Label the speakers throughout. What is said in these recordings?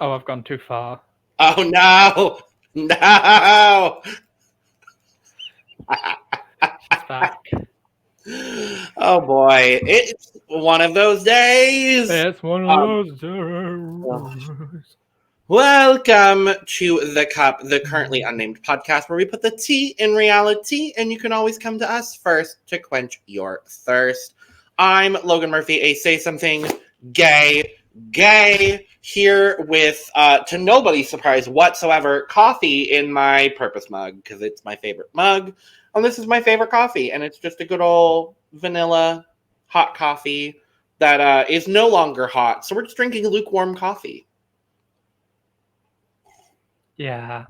Speaker 1: Oh, I've gone too far.
Speaker 2: Oh, no. No.
Speaker 1: She's back.
Speaker 2: Oh, boy. It's one of those days.
Speaker 1: It's one of those days.
Speaker 2: Welcome to The Cup, the currently unnamed podcast where we put the tea in reality, and you can always come to us first to quench your thirst. I'm Logan Murphy, a Say Something Gay, here with, to nobody's surprise whatsoever, coffee in my purpose mug, because it's my favorite mug, and this is my favorite coffee, and it's just a good old vanilla hot coffee that is no longer hot, so we're just drinking lukewarm coffee.
Speaker 1: Yeah.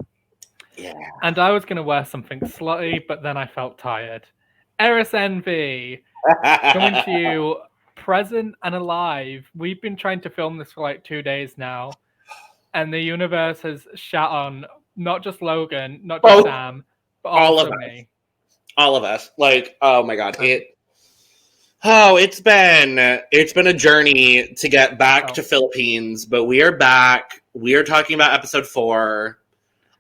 Speaker 1: And I was going to wear something slutty, but then I felt tired. Eris Envy, coming to you present and alive. We've been trying to film this for like 2 days now, and the universe has shat on not just Logan, not just Sam, but also me.
Speaker 2: All of us. Like, oh my god, it's been a journey to get back to Philippines, but we are back. We are talking about episode 4.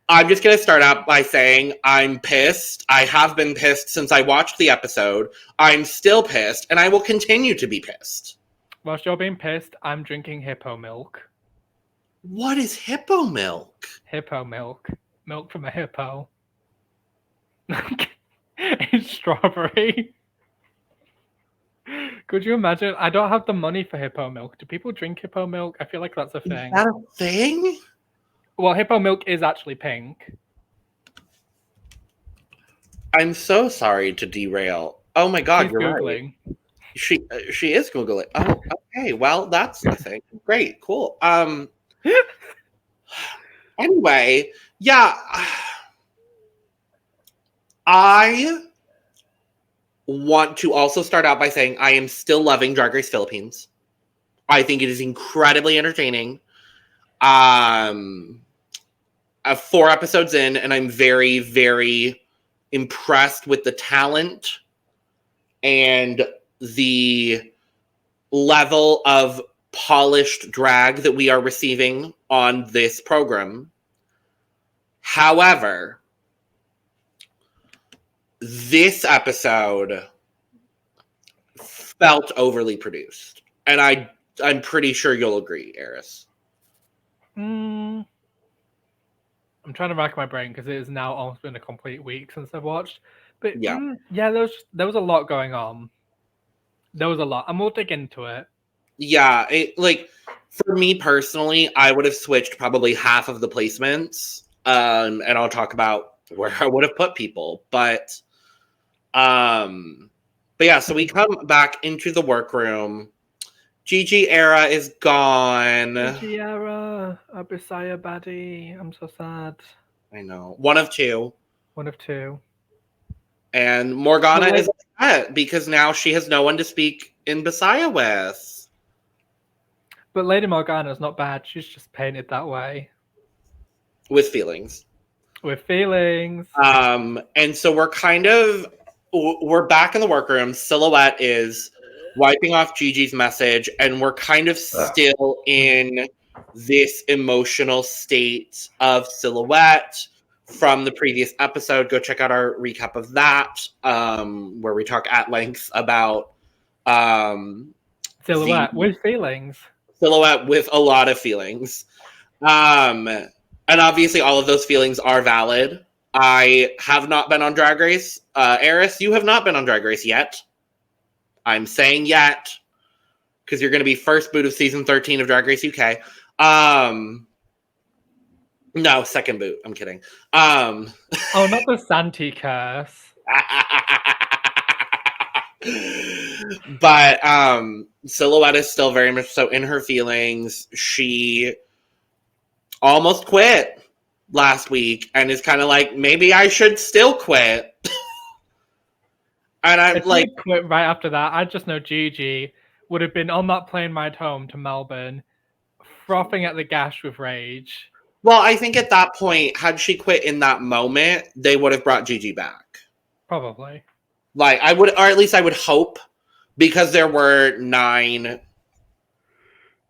Speaker 2: I'm just going to start out by saying I'm pissed. I have been pissed since I watched the episode. I'm still pissed, and I will continue to be pissed.
Speaker 1: Whilst you're being pissed, I'm drinking hippo milk.
Speaker 2: What is hippo milk?
Speaker 1: Hippo milk. Milk from a hippo. It's strawberry. Could you imagine? I don't have the money for hippo milk. Do people drink hippo milk? I feel like that's a thing.
Speaker 2: Is that a thing?
Speaker 1: Well, hippo milk is actually pink.
Speaker 2: I'm so sorry to derail. Oh my god,
Speaker 1: She's
Speaker 2: you're
Speaker 1: Googling.
Speaker 2: right. She is Googling. Oh, okay. Well, that's the thing. Great, cool. Anyway, yeah. I want to also start out by saying I am still loving Drag Race Philippines. I think it is incredibly entertaining. 4 episodes in, and I'm very, very impressed with the talent and the level of polished drag that we are receiving on this program. However, this episode felt overly produced. And I'm pretty sure you'll agree, Eris.
Speaker 1: I'm trying to rack my brain because it has now almost been a complete week since I've watched. But
Speaker 2: yeah,
Speaker 1: there was a lot going on. There was a lot, and we'll dig into it.
Speaker 2: Yeah, for me personally, I would have switched probably half of the placements, and I'll talk about where I would have put people. But yeah, so we come back into the workroom. Gigi Era is gone.
Speaker 1: Gigi Era, a Bisaya baddie. I'm so sad.
Speaker 2: I know. One of two. And Morgana is upset because now she has no one to speak in Bisaya with.
Speaker 1: But Lady Morgana is not bad. She's just painted that way.
Speaker 2: With feelings. And so we're back in the workroom. Silhouette is wiping off Gigi's message, and we're kind of still in this emotional state of Silhouette from the previous episode. Go check out our recap of that, where we talk at length about
Speaker 1: Silhouette with feelings.
Speaker 2: Silhouette with a lot of feelings. And obviously all of those feelings are valid. I have not been on Drag Race. Eris, you have not been on Drag Race yet. I'm saying yet, because you're going to be first boot of season 13 of Drag Race UK. No, second boot. I'm kidding.
Speaker 1: Oh, not the Santi curse.
Speaker 2: But Silhouette is still very much so in her feelings. She almost quit last week and is kind of like, maybe I should still quit. And I'm like,
Speaker 1: quit right after that. I just know Gigi would have been on that plane ride home to Melbourne, frothing at the gash with rage.
Speaker 2: Well, I think at that point, had she quit in that moment, they would have brought Gigi back.
Speaker 1: Probably.
Speaker 2: Like, I would, or at least I would hope, because there were 9.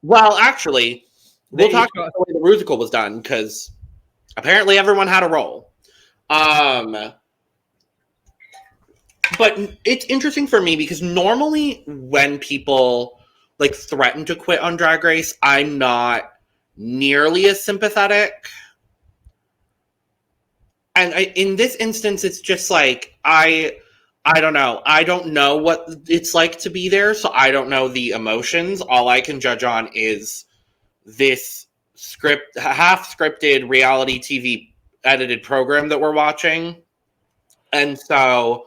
Speaker 2: Well, actually, we'll talk about the way the Rusical was done, because apparently everyone had a role. But it's interesting for me because normally when people like threaten to quit on Drag Race, I'm not nearly as sympathetic. And in this instance, it's just like, I don't know. I don't know what it's like to be there, so I don't know the emotions. All I can judge on is this half-scripted reality TV edited program that we're watching. And so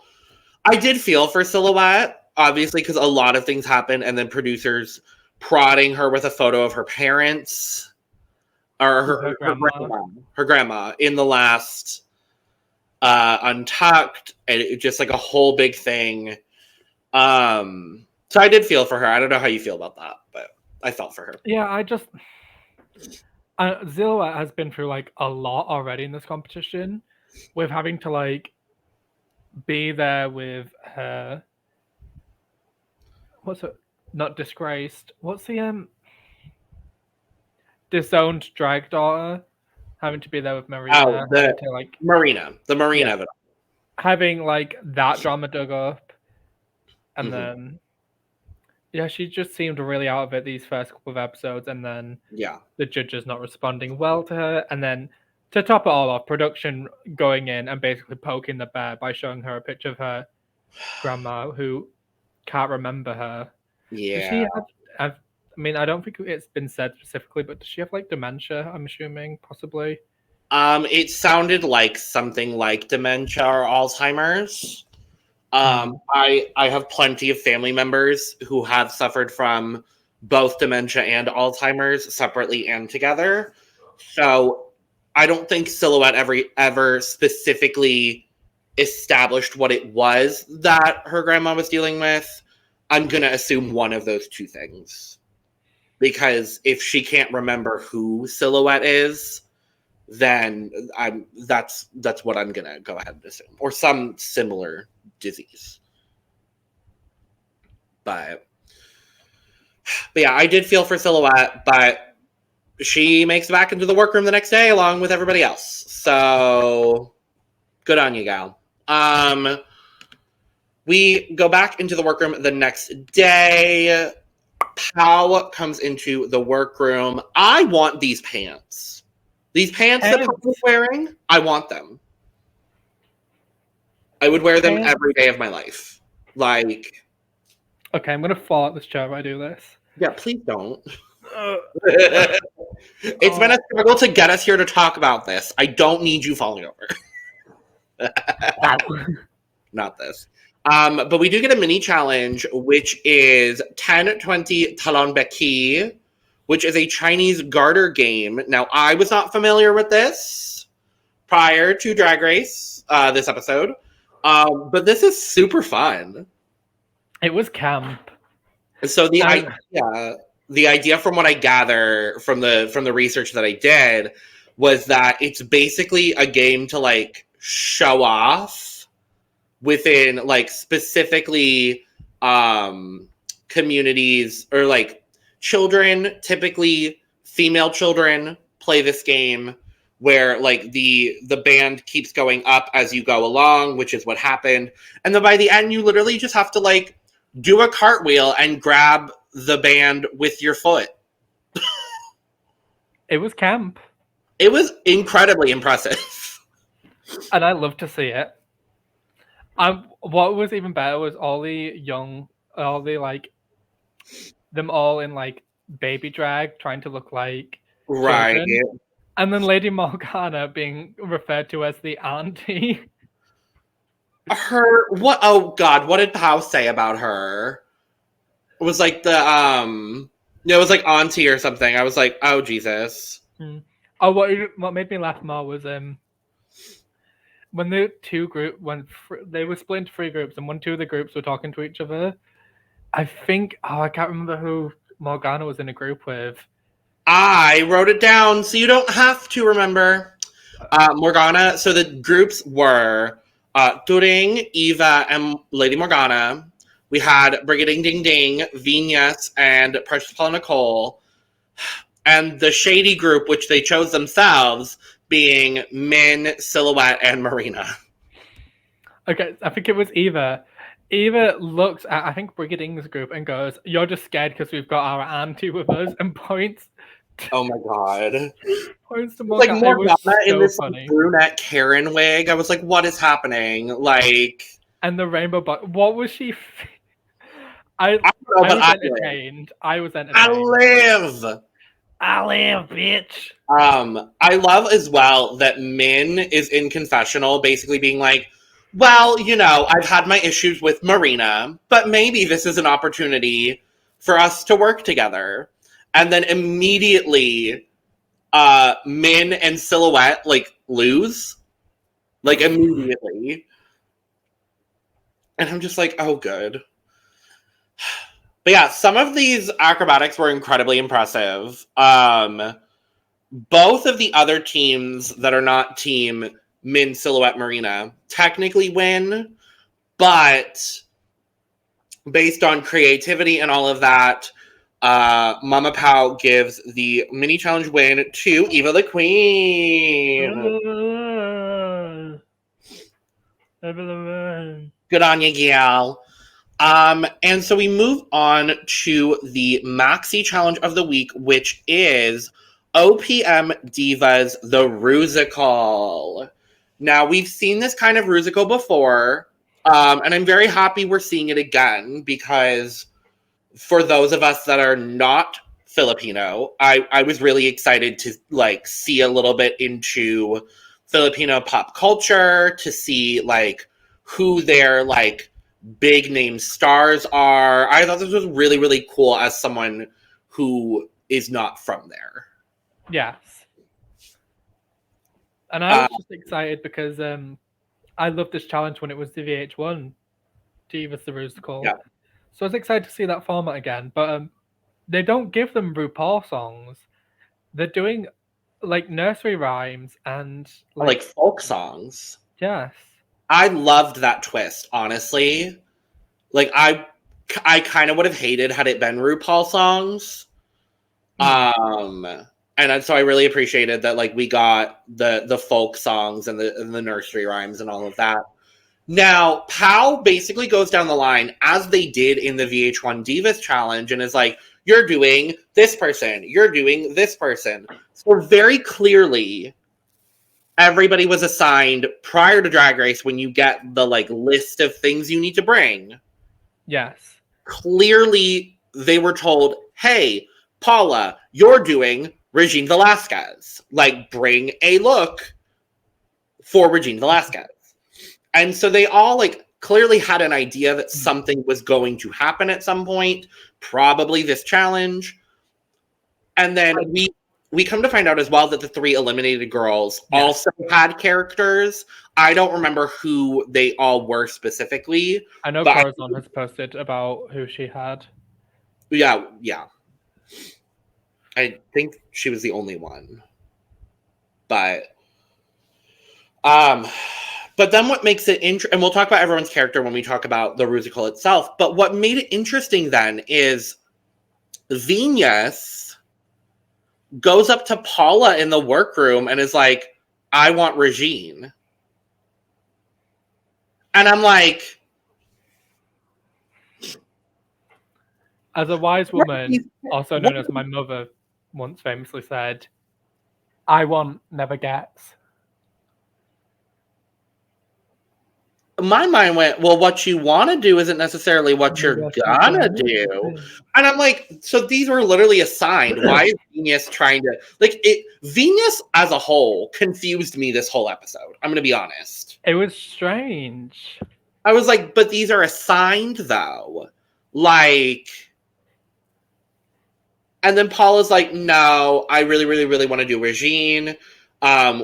Speaker 2: I did feel for Xilhouete, obviously, because a lot of things happened, and then producers prodding her with a photo of her parents, or her grandma in the last Untucked, and it just like a whole big thing. So I did feel for her. I don't know how you feel about that, but I felt for her.
Speaker 1: Yeah, Xilhouete has been through like a lot already in this competition, with having to like be there with her. What's it? Not disgraced. What's the disowned drag daughter? Having to be there with Marina.
Speaker 2: Oh, Marina. The Marina of it.
Speaker 1: Having like that drama dug up. And then she just seemed really out of it these first couple of episodes, and then the judges not responding well to her, and then to top it all off, production going in and basically poking the bear by showing her a picture of her grandma who can't remember her.
Speaker 2: Yeah.
Speaker 1: Does she have I mean, I don't think it's been said specifically, but does she have like dementia? I'm assuming, possibly.
Speaker 2: It sounded like something like dementia or Alzheimer's. I have plenty of family members who have suffered from both dementia and Alzheimer's separately and together. So I don't think Xilhouete ever specifically established what it was that her grandma was dealing with. I'm going to assume one of those two things. Because if she can't remember who Xilhouete is, then that's what I'm going to go ahead and assume. Or some similar disease. But yeah, I did feel for Xilhouete, but she makes it back into the workroom the next day along with everybody else. So good on you, gal. We go back into the workroom the next day. Pau comes into the workroom. I want these pants. These pants that Pau's wearing, I want them. I would wear them every day of my life. Like,
Speaker 1: okay, I'm gonna fall out this chair if I do this.
Speaker 2: Yeah, please don't. It's been a struggle to get us here to talk about this. I don't need you falling over. Not this. But we do get a mini challenge, which is 10-20 Talon Beki, which is a Chinese garter game. Now, I was not familiar with this prior to Drag Race, this episode. But this is super fun.
Speaker 1: It was camp.
Speaker 2: So the idea from what I gather from the research that I did was that it's basically a game to like show off within like specifically communities, or like children, typically female children, play this game where like the band keeps going up as you go along, which is what happened. And then by the end, you literally just have to like do a cartwheel and grab the band with your foot.
Speaker 1: It was camp.
Speaker 2: It was incredibly impressive.
Speaker 1: And I love to see it. What was even better was them all in like baby drag, trying to look like children. And then Lady Morgana being referred to as the auntie.
Speaker 2: Oh God, what did Pau say about her? It was like it was like auntie or something. I was like, oh Jesus.
Speaker 1: Oh, what made me laugh more was when the two groups they were split into 3 groups, and two of the groups were talking to each other. I think I can't remember who Morgana was in a group with.
Speaker 2: I wrote it down so you don't have to remember. Morgana. So the groups were Turing, Eva, and Lady Morgana. We had Brigiding Ding Ding, Viñas, and Precious Paula Nicole. and the shady group, which they chose themselves, being Min, Xilhouete, and Marina.
Speaker 1: Okay, I think it was Eva. Eva looks at, I think, Brigiding's group and goes, "You're just scared because we've got our auntie with us," and points.
Speaker 2: Oh my god.
Speaker 1: Points to Morgana.
Speaker 2: Like Morgana
Speaker 1: so
Speaker 2: in this
Speaker 1: funny.
Speaker 2: brunette Karen wig. I was like, what is happening? Like,
Speaker 1: and the rainbow what was she? I
Speaker 2: don't know, but
Speaker 1: was entertained. I was entertained.
Speaker 2: I live,
Speaker 1: bitch.
Speaker 2: I love as well that Min is in confessional, basically being like, well, you know, I've had my issues with Marina, but maybe this is an opportunity for us to work together. And then immediately, Min and Xilhouete, like, lose. Like, immediately. And I'm just like, oh, good. But yeah, some of these acrobatics were incredibly impressive. Both of the other teams that are not team Min, Xilhouete, Marina technically win, but based on creativity and all of that, Mama Pow gives the mini challenge win to Eva Le Queen. Good on you, gal. And so we move on to the maxi challenge of the week, which is OPM Divas the Rusical. Now, we've seen this kind of Rusical before, and I'm very happy we're seeing it again, because for those of us that are not Filipino, I was really excited to like see a little bit into Filipino pop culture, to see like who their like big name stars are. I thought this was really, really cool as someone who is not from there.
Speaker 1: Yes. And I was just excited because I loved this challenge when it was the VH1 Divas the Rusical.
Speaker 2: Yeah.
Speaker 1: So I was excited to see that format again. But they don't give them RuPaul songs. They're doing like nursery rhymes and
Speaker 2: like folk songs.
Speaker 1: Yes.
Speaker 2: I loved that twist, honestly. Like I kind of would have hated had it been RuPaul songs. And so I really appreciated that like we got the folk songs and the nursery rhymes and all of that. Now, Pow basically goes down the line, as they did in the VH1 Divas Challenge, and is like, you're doing this person, you're doing this person. So very clearly, everybody was assigned prior to Drag Race when you get the like list of things you need to bring.
Speaker 1: Yes.
Speaker 2: Clearly, they were told, hey, Paula, you're doing Regine Velasquez. Like, bring a look for Regine Velasquez. And so they all like clearly had an idea that something was going to happen at some point, probably this challenge. And then we come to find out as well that the 3 eliminated girls also had characters. I don't remember who they all were specifically.
Speaker 1: I know Corazon has posted about who she had.
Speaker 2: Yeah. I think she was the only one. But then what makes it interesting, and we'll talk about everyone's character when we talk about the Rusical itself, but what made it interesting then is Viñas goes up to Paula in the workroom and is like, I want Regine. And I'm like,
Speaker 1: as a wise woman, also known as my mother once famously said, I want never gets.
Speaker 2: My mind went, well, what you want to do isn't necessarily what you're gonna do. And I'm like, so these were literally assigned. Why is Viñas trying to, like, Viñas as a whole confused me this whole episode. I'm gonna be honest.
Speaker 1: It was strange.
Speaker 2: I was like, but these are assigned though. Like, and then Paula's like, no, I really, really, really want to do Regine.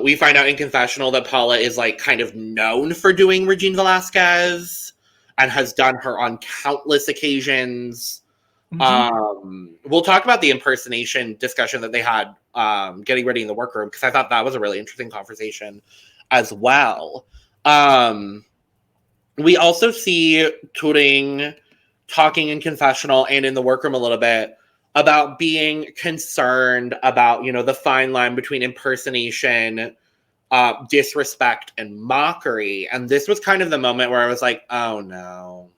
Speaker 2: We find out in confessional that Paula is like kind of known for doing Regine Velasquez and has done her on countless occasions. We'll talk about the impersonation discussion that they had getting ready in the workroom, because I thought that was a really interesting conversation as well. We also see Turing talking in confessional and in the workroom a little bit about being concerned about, you know, the fine line between impersonation, disrespect, and mockery. And this was kind of the moment where I was like, oh no.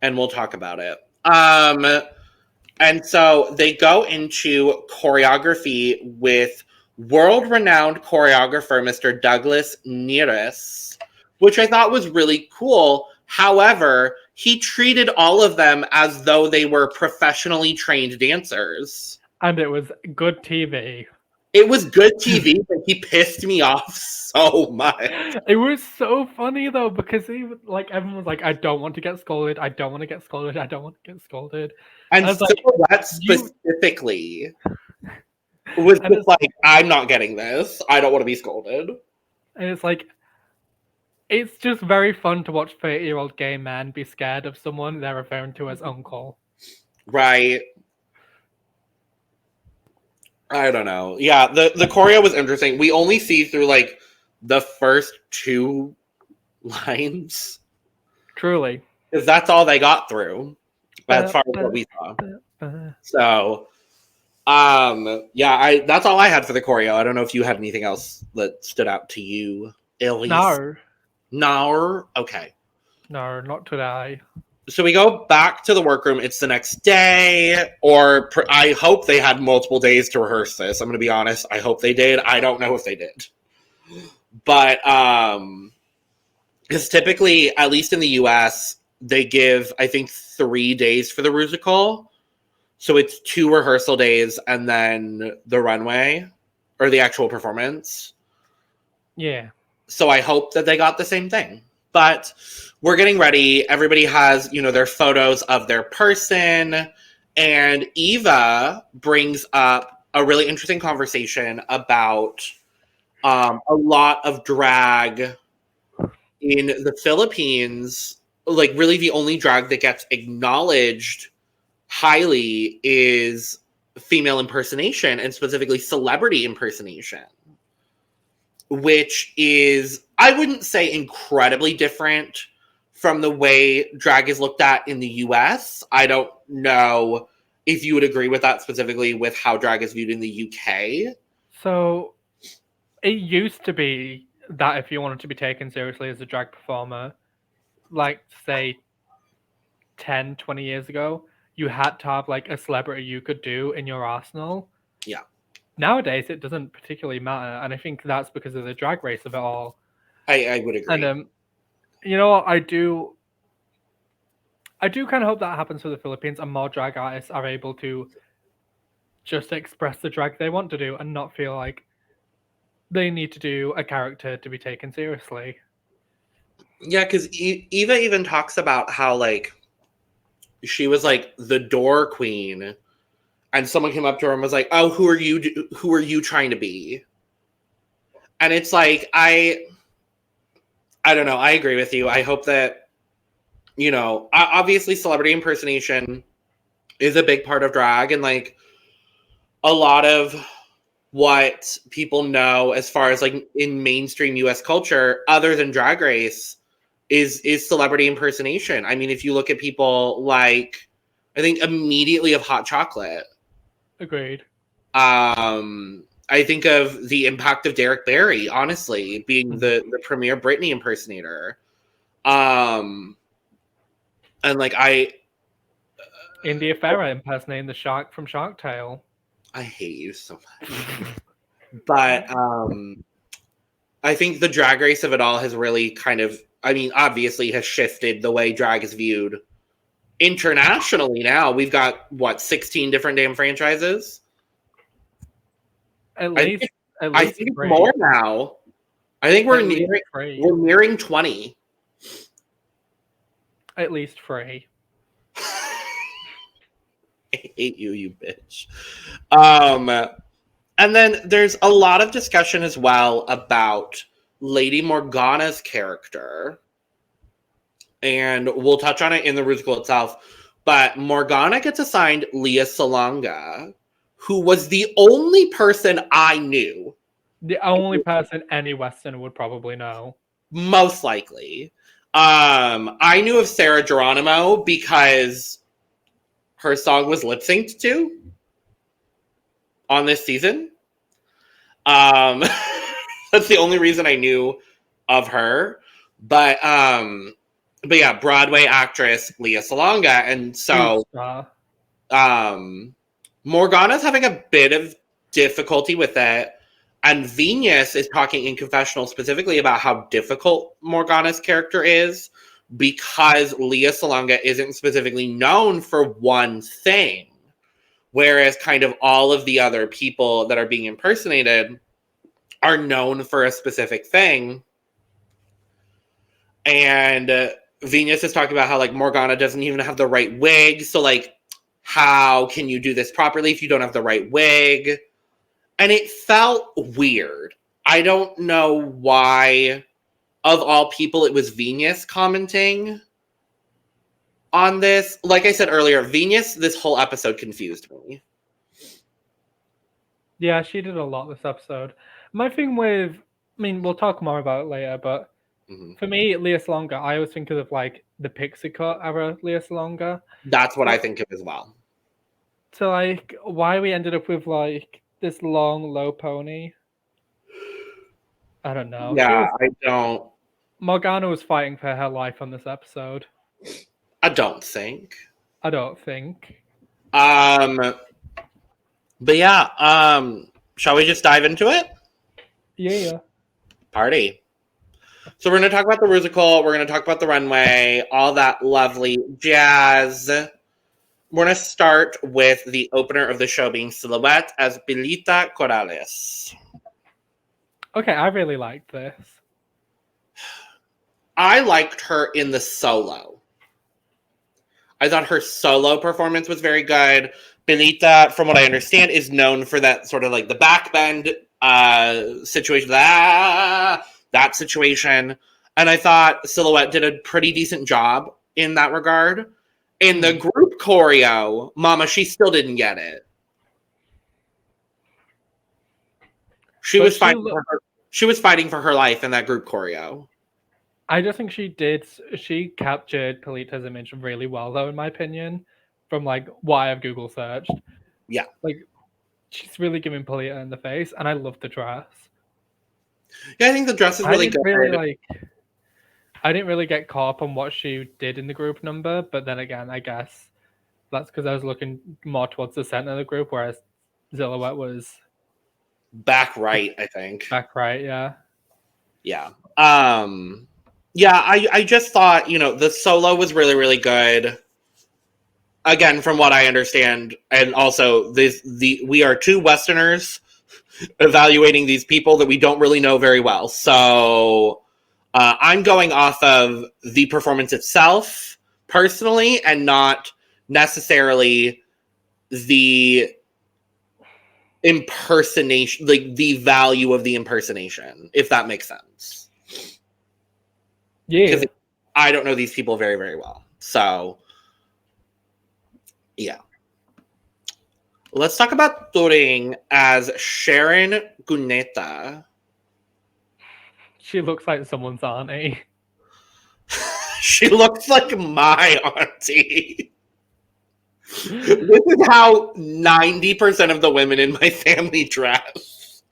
Speaker 2: And we'll talk about it. And so they go into choreography with world-renowned choreographer Mr. Douglas Neris, which I thought was really cool. However, he treated all of them as though they were professionally trained dancers.
Speaker 1: And it was good TV.
Speaker 2: It was good TV, but he pissed me off so much.
Speaker 1: It was so funny though, because he like everyone was like, I don't want to get scolded, I don't want to get scolded, I don't want to get scolded.
Speaker 2: And Silhouette specifically was just like, I'm not getting this. I don't want to be scolded.
Speaker 1: And it's like, it's just very fun to watch 30-year-old gay men be scared of someone they're referring to as uncle.
Speaker 2: Right. I don't know. Yeah, the choreo was interesting. We only see through like the first 2 lines.
Speaker 1: Truly.
Speaker 2: Because that's all they got through as far as what we saw. So yeah, that's all I had for the choreo. I don't know if you had anything else that stood out to you, Elise. No. Okay.
Speaker 1: No, not today.
Speaker 2: So we go back to the workroom. It's the next day, or I hope they had multiple days to rehearse this. I'm going to be honest. I hope they did. I don't know if they did. But because typically, at least in the US, they give, I think, 3 days for the Rusical. So it's 2 rehearsal days and then the runway or the actual performance.
Speaker 1: Yeah.
Speaker 2: So I hope that they got the same thing. But we're getting ready. Everybody has, you know, their photos of their person. And Eva brings up a really interesting conversation about a lot of drag in the Philippines. Like, really the only drag that gets acknowledged highly is female impersonation, and specifically celebrity impersonation, which is, I wouldn't say incredibly different from the way drag is looked at in the US. I don't know if you would agree with that, specifically with how drag is viewed in the UK.
Speaker 1: So it used to be that if you wanted to be taken seriously as a drag performer, like say 10, 20 years ago, you had to have like a celebrity you could do in your arsenal.
Speaker 2: Yeah.
Speaker 1: Nowadays, it doesn't particularly matter, and I think that's because of the drag race of it all.
Speaker 2: I would agree.
Speaker 1: And you know what, I do kind of hope that happens for the Philippines, and more drag artists are able to just express the drag they want to do and not feel like they need to do a character to be taken seriously.
Speaker 2: Yeah, because Eva even talks about how, like, she was, like, the door queen, and someone came up to her and was like, oh, who are you trying to be? And it's like, I don't know. I agree with you. I hope that, you know, obviously celebrity impersonation is a big part of drag, and, like, a lot of what people know as far as, like, in mainstream US culture, other than Drag Race, is celebrity impersonation. I mean, if you look at people like, I think immediately of Hot Chocolate.
Speaker 1: Agreed.
Speaker 2: I think of the impact of Derek Barry, honestly, being the premier Britney impersonator. And like
Speaker 1: India Farah impersonating the shark from Shark Tale.
Speaker 2: I hate you so much. But I think the drag race of it all has really kind of, I mean, obviously has shifted the way drag is viewed internationally now. We've got, what, 16 different damn franchises?
Speaker 1: At least
Speaker 2: I think it's more now. I think we're nearing 20.
Speaker 1: At least 3.
Speaker 2: I hate you, you bitch. And then there's a lot of discussion as well about Lady Morgana's character. And we'll touch on it in the Rusical itself. But Morgana gets assigned Leah Salonga, who was the only person I knew.
Speaker 1: The only person any Westerner would probably know.
Speaker 2: Most likely. I knew of Sarah Geronimo because her song was lip synced to on this season. That's the only reason I knew of her. But yeah, Broadway actress Lea Salonga, and so Morgana's having a bit of difficulty with it. And Viñas is talking in confessional specifically about how difficult Morgana's character is because Lea Salonga isn't specifically known for one thing, whereas kind of all of the other people that are being impersonated are known for a specific thing. And Viñas is talking about how, like, Morgana doesn't even have the right wig, so, like, how can you do this properly if you don't have the right wig? And it felt weird. I don't know why, of all people, it was Viñas commenting on this. Like I said earlier, Viñas, this whole episode confused me.
Speaker 1: Yeah, she did a lot this episode. My thing with, I mean, we'll talk more about it later, but for me, Lea Salonga, I always think of, like, the pixie cut era Lea Salonga.
Speaker 2: That's what I think of as well.
Speaker 1: So, like, why we ended up with, like, this long, low pony? I don't know.
Speaker 2: Yeah, I don't.
Speaker 1: Morgana was fighting for her life on this episode.
Speaker 2: I don't think. But yeah, shall we just dive into it?
Speaker 1: Yeah.
Speaker 2: Party. So we're going to talk about the Rusical, we're going to talk about the Runway, all that lovely jazz. We're going to start with the opener of the show being Xilhouete as Belita Corrales.
Speaker 1: Okay, I really liked this.
Speaker 2: I liked her in the solo. I thought her solo performance was very good. Belita, from what I understand, is known for that sort of like the backbend situation. That situation. And I thought Xilhouete did a pretty decent job in that regard. In the group choreo, Mama, she still didn't get it. She was fighting for her life in that group choreo.
Speaker 1: I just think she captured Pelita's image really well, though, in my opinion, from, like, what I have Google searched.
Speaker 2: Yeah.
Speaker 1: Like, she's really giving Pelita in the face, and I love the dress.
Speaker 2: Yeah, I think the dress is really good.
Speaker 1: I didn't really get caught up on what she did in the group number, but then again, I guess that's because I was looking more towards the center of the group, whereas Xilhouete was
Speaker 2: back right, I think.
Speaker 1: Back right, yeah.
Speaker 2: Yeah. Yeah, I just thought, you know, the solo was really, really good. Again, from what I understand, and also we are two Westerners evaluating these people that we don't really know very well. So I'm going off of the performance itself personally, and not necessarily the impersonation, like the value of the impersonation, if that makes sense.
Speaker 1: Yeah.
Speaker 2: Because I don't know these people very, very well. So, yeah. Let's talk about Turing as Sharon Guneta.
Speaker 1: She looks like someone's auntie.
Speaker 2: She looks like my auntie. This is how 90% of the women in my family dress.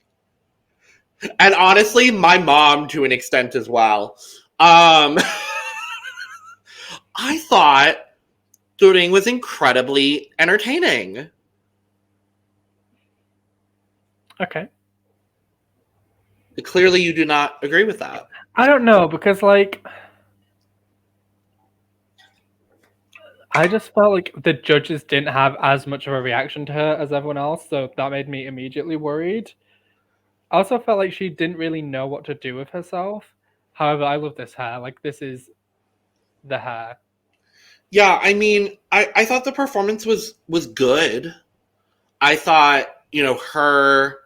Speaker 2: And honestly, my mom to an extent as well. I thought Turing was incredibly entertaining.
Speaker 1: Okay.
Speaker 2: Clearly you do not agree with that.
Speaker 1: I don't know, because, like, I just felt like the judges didn't have as much of a reaction to her as everyone else, so that made me immediately worried. I also felt like she didn't really know what to do with herself. However, I love this hair. Like, this is the hair.
Speaker 2: Yeah, I mean, I thought the performance was good. I thought, you know, her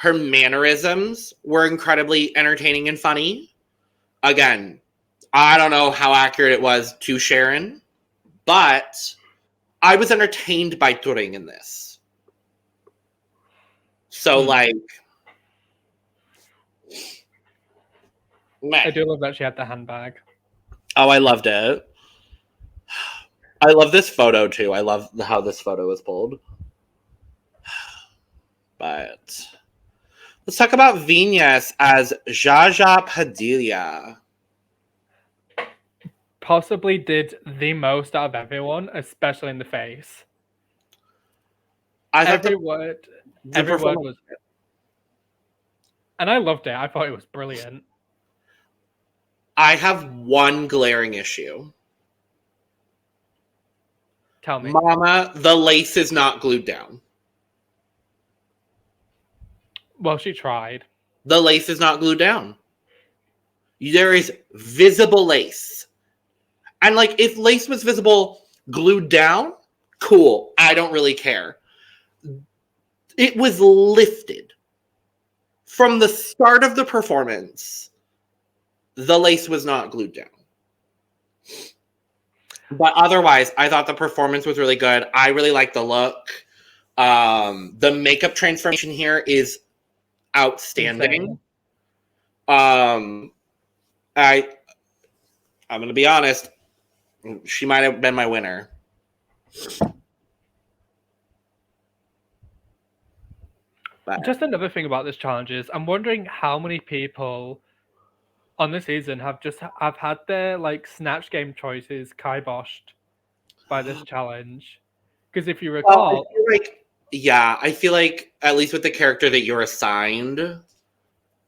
Speaker 2: mannerisms were incredibly entertaining and funny. Again, I don't know how accurate it was to Sharon, but I was entertained by Turing in this. So, like,
Speaker 1: I do love that she had the handbag.
Speaker 2: Oh, I loved it. I love this photo too. I love how this photo was pulled. But let's talk about Viñas as Jaja Padilla.
Speaker 1: Possibly did the most out of everyone, especially in the face. Every word was, and I loved it. I thought it was brilliant.
Speaker 2: I have one glaring issue.
Speaker 1: Tell me.
Speaker 2: Mama, the lace is not glued down.
Speaker 1: Well, she tried.
Speaker 2: The lace is not glued down. There is visible lace. And like, if lace was visible glued down, cool. I don't really care. It was lifted. From the start of the performance, the lace was not glued down. But otherwise, I thought the performance was really good. I really like the look. The makeup transformation here is outstanding. I'm going to be honest. She might have been my winner.
Speaker 1: But just another thing about this challenge is I'm wondering how many people on this season have had their like snatch game choices kiboshed by this challenge. Because if you recall,
Speaker 2: I feel like at least with the character that you're assigned,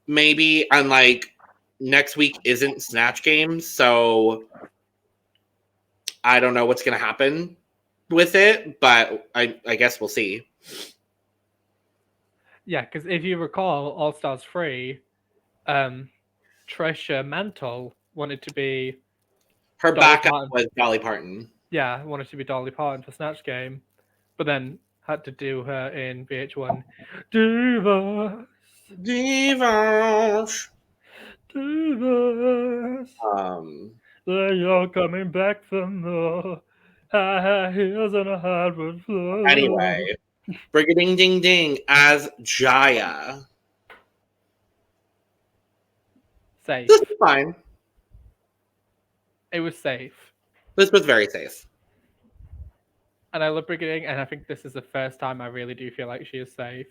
Speaker 2: maybe, and like next week isn't snatch games, so I don't know what's gonna happen with it, but I guess we'll see.
Speaker 1: Yeah, because if you recall, All Stars 3, Trisha Mantle wanted to be
Speaker 2: her backup was Dolly Parton.
Speaker 1: Yeah, wanted to be Dolly Parton for Snatch Game, but then had to do her in VH1. Divas. You're coming back from the high heels and a hardwood floor.
Speaker 2: Anyway, Brigiding Ding Ding as Jaya.
Speaker 1: Safe.
Speaker 2: This is fine.
Speaker 1: It was safe.
Speaker 2: This was very safe.
Speaker 1: And I love Brigiding, and I think this is the first time I really do feel like she is safe.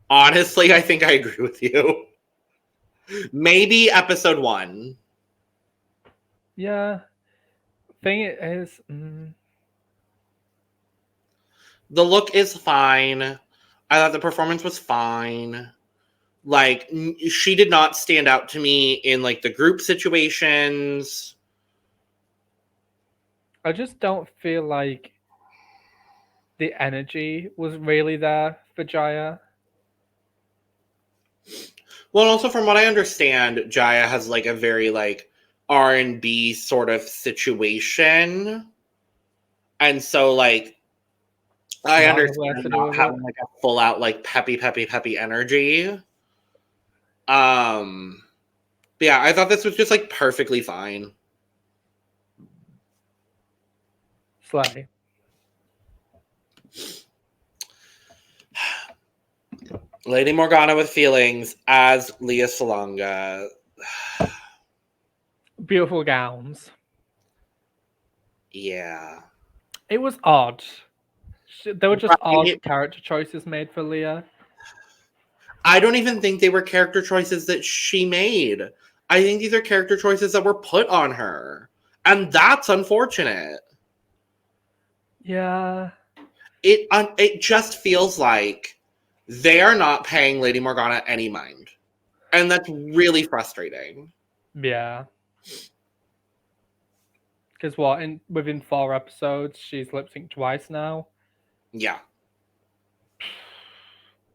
Speaker 2: Honestly, I think I agree with you. Maybe episode 1.
Speaker 1: Yeah. Thing is...
Speaker 2: The look is fine. I thought the performance was fine. Like, she did not stand out to me in, like, the group situations.
Speaker 1: I just don't feel like the energy was really there for Jaya.
Speaker 2: Well, also from what I understand, Jaya has, like, a very, like, R&B sort of situation. And so, like, I understand not having, like, a full-out, like, peppy energy. But yeah, I thought this was just, like, perfectly fine.
Speaker 1: Slay.
Speaker 2: Lady Morgana with feelings as Leah Salonga.
Speaker 1: Beautiful gowns.
Speaker 2: Yeah.
Speaker 1: It was odd. There were just odd character choices made for Leah.
Speaker 2: I don't even think they were character choices that she made. I think these are character choices that were put on her. And that's unfortunate.
Speaker 1: Yeah.
Speaker 2: It just feels like they are not paying Lady Morgana any mind. And that's really frustrating.
Speaker 1: Yeah. Because within 4 episodes, she's lip synced twice now.
Speaker 2: Yeah.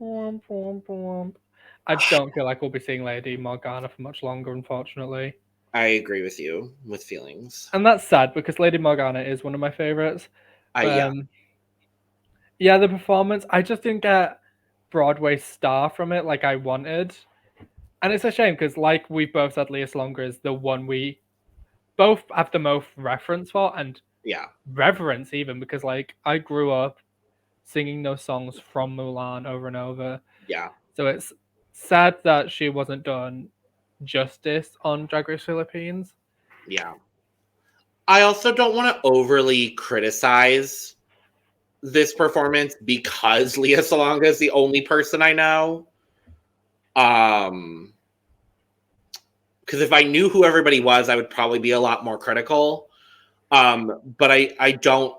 Speaker 1: I don't feel like we'll be seeing Lady Morgana for much longer, unfortunately.
Speaker 2: I agree with you with feelings.
Speaker 1: And that's sad because Lady Morgana is one of my favorites. Yeah, the performance, I just didn't get Broadway star from it like I wanted. And it's a shame because, like we both said, Leah Salonga is the one we both have the most reference for and reverence even because, like, I grew up singing those songs from Mulan over and over.
Speaker 2: Yeah.
Speaker 1: So it's sad that she wasn't done justice on Drag Race Philippines.
Speaker 2: Yeah. I also don't want to overly criticize this performance because Lea Salonga is the only person I know. Because if I knew who everybody was, I would probably be a lot more critical. But I don't.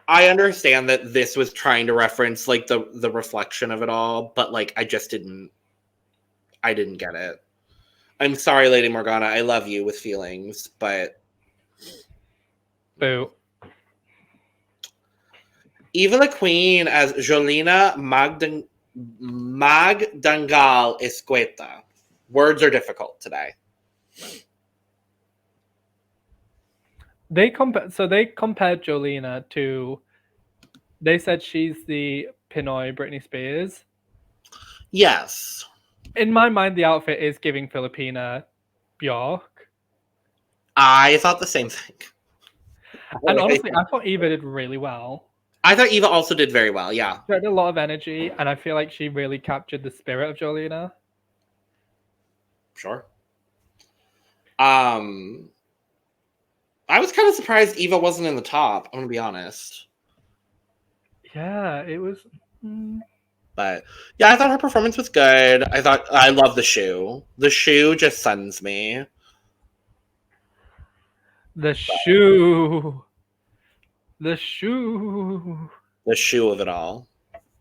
Speaker 2: I understand that this was trying to reference like the reflection of it all, but like I didn't get it. I'm sorry, Lady Morgana. I love you with feelings, but
Speaker 1: boo.
Speaker 2: Eva Le Queen as Jolina Magdangal Escueta. Words are difficult today.
Speaker 1: They compared Jolina to. They said she's the Pinoy Britney Spears.
Speaker 2: Yes.
Speaker 1: In my mind, the outfit is giving Filipina Bjork.
Speaker 2: I thought the same thing.
Speaker 1: And honestly, I thought Eva did really well.
Speaker 2: I thought Eva also did very well, yeah.
Speaker 1: She had a lot of energy, and I feel like she really captured the spirit of Jolina.
Speaker 2: Sure. I was kind of surprised Eva wasn't in the top, I'm going to be honest.
Speaker 1: Yeah, it was...
Speaker 2: But, yeah, I thought her performance was good. I love the shoe. The shoe just stuns me.
Speaker 1: The shoe. The shoe.
Speaker 2: The shoe of it all.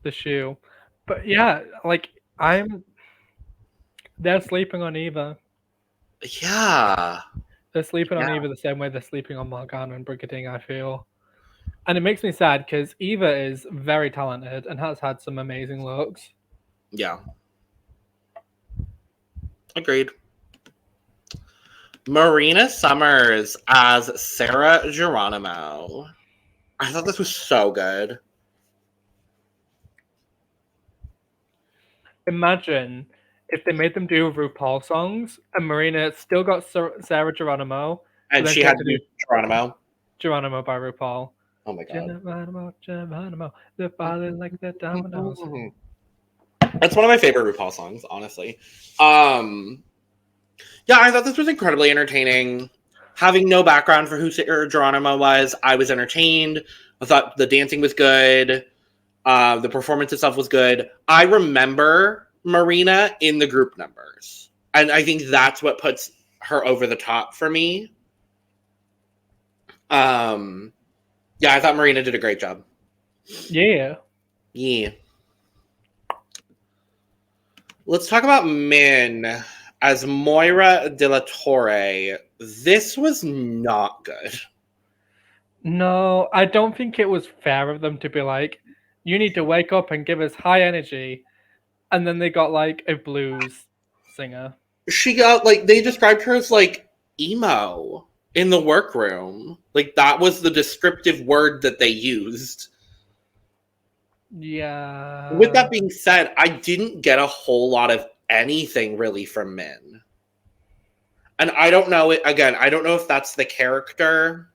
Speaker 1: The shoe. But yeah, like, they're sleeping on Eva.
Speaker 2: Yeah.
Speaker 1: They're sleeping on Eva the same way they're sleeping on Morgana and Brigiding, I feel. And it makes me sad because Eva is very talented and has had some amazing looks.
Speaker 2: Yeah. Agreed. Marina Summers as Sarah Geronimo. I thought this was so good.
Speaker 1: Imagine if they made them do RuPaul songs and Marina still got Sarah Geronimo.
Speaker 2: And she had to do Geronimo.
Speaker 1: Geronimo by RuPaul.
Speaker 2: Oh my god.
Speaker 1: Geronimo, the father like the dominoes.
Speaker 2: That's one of my favorite RuPaul songs, honestly. Yeah, I thought this was incredibly entertaining. Having no background for who Sarah Geronimo was, I was entertained. I thought the dancing was good. The performance itself was good. I remember Marina in the group numbers. And I think that's what puts her over the top for me. Yeah, I thought Marina did a great job.
Speaker 1: Yeah.
Speaker 2: Yeah. Let's talk about Min as Moira de la Torre. This was not good.
Speaker 1: No, I don't think it was fair of them to be like, you need to wake up and give us high energy. And then they got like a blues singer.
Speaker 2: She got like, they described her as like emo in the workroom. Like that was the descriptive word that they used.
Speaker 1: Yeah.
Speaker 2: With that being said, I didn't get a whole lot of anything really from Min. And I don't know it again, I don't know if that's the character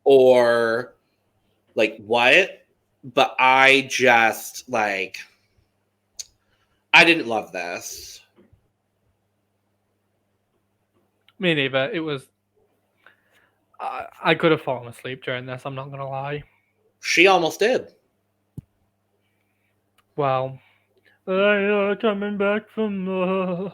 Speaker 2: or like what, but I just like I didn't love this.
Speaker 1: Me neither. It was I could have fallen asleep during this, I'm not gonna lie.
Speaker 2: She almost did.
Speaker 1: Wow. Coming back from the...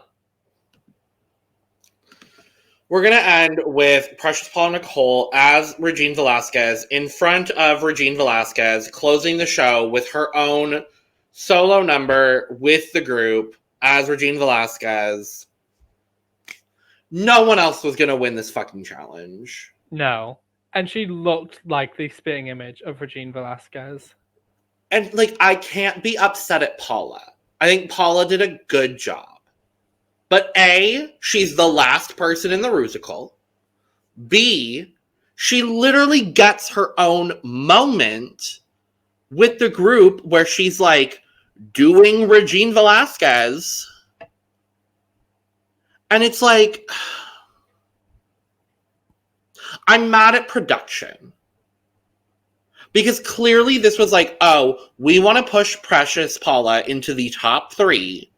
Speaker 2: We're going to end with Precious Paula Nicole as Regine Velasquez in front of Regine Velasquez, closing the show with her own solo number with the group as Regine Velasquez. No one else was going to win this fucking challenge.
Speaker 1: No. And she looked like the spitting image of Regine Velasquez.
Speaker 2: And, like, I can't be upset at Paula. I think Paula did a good job. But A, she's the last person in the Rusical. B, she literally gets her own moment with the group where she's, like, doing Regine Velasquez. And it's like, I'm mad at production. Because clearly this was like, oh, we want to push Precious Paula into the top 3.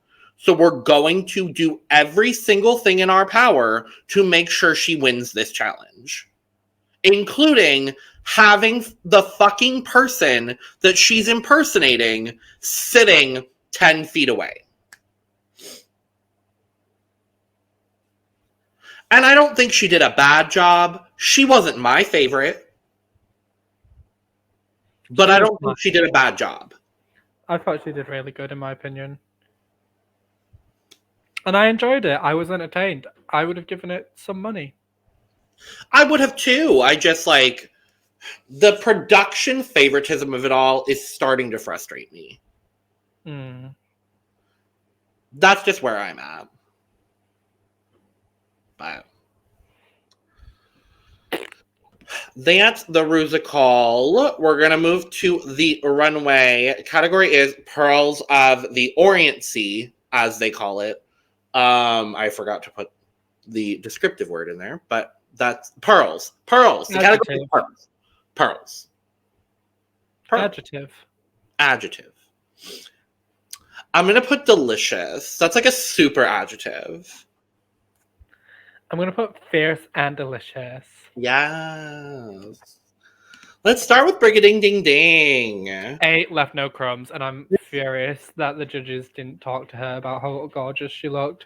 Speaker 2: So we're going to do every single thing in our power to make sure she wins this challenge, including having the fucking person that she's impersonating sitting 10 feet away. And I don't think she did a bad job. She wasn't my favorite. But I don't think she did a bad job.
Speaker 1: I thought she did really good, in my opinion. And I enjoyed it. I was entertained. I would have given it some money.
Speaker 2: I would have too. I just like the production favoritism of it all is starting to frustrate me. That's just where I'm at. But that's the Rusical. We're going to move to the runway. Category is Pearls of the Orient Sea, as they call it. I forgot to put the descriptive word in there, but that's pearls. Pearls. The category is pearls. Pearls.
Speaker 1: Adjective.
Speaker 2: Adjective. I'm going to put delicious. That's like a super adjective.
Speaker 1: I'm going to put fierce and delicious.
Speaker 2: Yes. Let's start with Brigiding Ding Ding.
Speaker 1: 8 left no crumbs, and I'm furious that the judges didn't talk to her about how gorgeous she looked.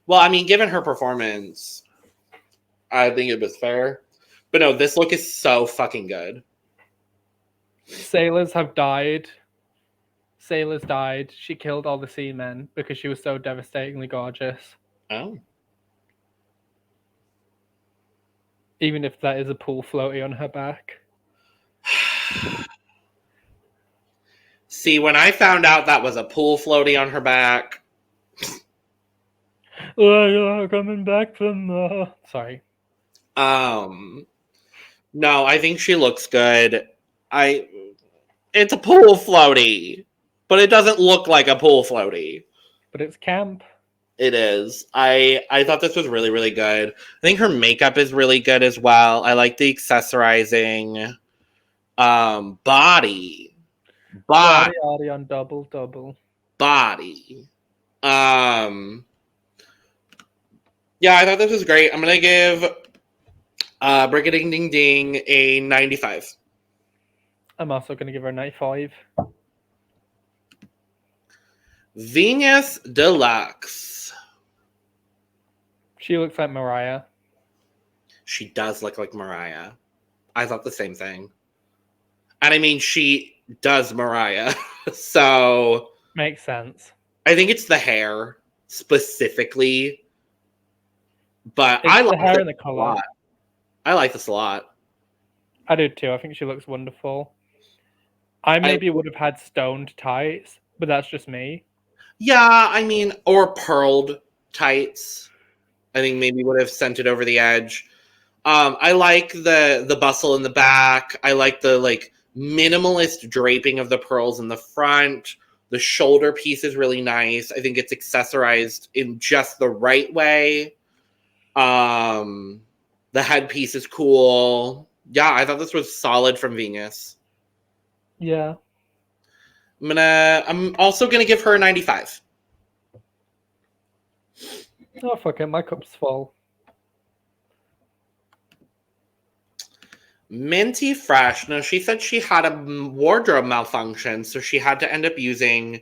Speaker 2: Well, I mean, given her performance, I think it was fair. But no, this look is so fucking good.
Speaker 1: Sailors have died. Sailors died. She killed all the seamen because she was so devastatingly gorgeous.
Speaker 2: Oh.
Speaker 1: Even if that is a pool floaty on her back.
Speaker 2: See, when I found out that was a pool floaty on her back.
Speaker 1: Oh, you're coming back from... Sorry.
Speaker 2: No, I think she looks good. It's a pool floaty, but it doesn't look like a pool floaty.
Speaker 1: But it's camp.
Speaker 2: It is. I thought this was really, really good. I think her makeup is really good as well. I like the accessorizing. Body
Speaker 1: on double.
Speaker 2: Body. Yeah, I thought this was great. I'm gonna give Brigiding Ding Ding a 95.
Speaker 1: I'm also gonna give her a 95.
Speaker 2: Viñas Deluxe.
Speaker 1: She looks like Mariah.
Speaker 2: She does look like Mariah. I thought the same thing. And I mean, she does Mariah. So...
Speaker 1: Makes sense.
Speaker 2: I think it's the hair, specifically. But I like
Speaker 1: the hair and the color.
Speaker 2: A lot. I like this a lot.
Speaker 1: I do too. I think she looks wonderful. I would have had stoned tights, but that's just me.
Speaker 2: Yeah, I mean, or pearled tights. I think maybe would have sent it over the edge. I like the bustle in the back. I like the minimalist draping of the pearls in the front. The shoulder piece is really nice. I think it's accessorized in just the right way. The headpiece is cool. Yeah, I thought this was solid from Viñas.
Speaker 1: Yeah.
Speaker 2: I'm also gonna give her a 95.
Speaker 1: Oh fuck it, my cup's full.
Speaker 2: Minty Fresh. No, she said she had a wardrobe malfunction, so she had to end up using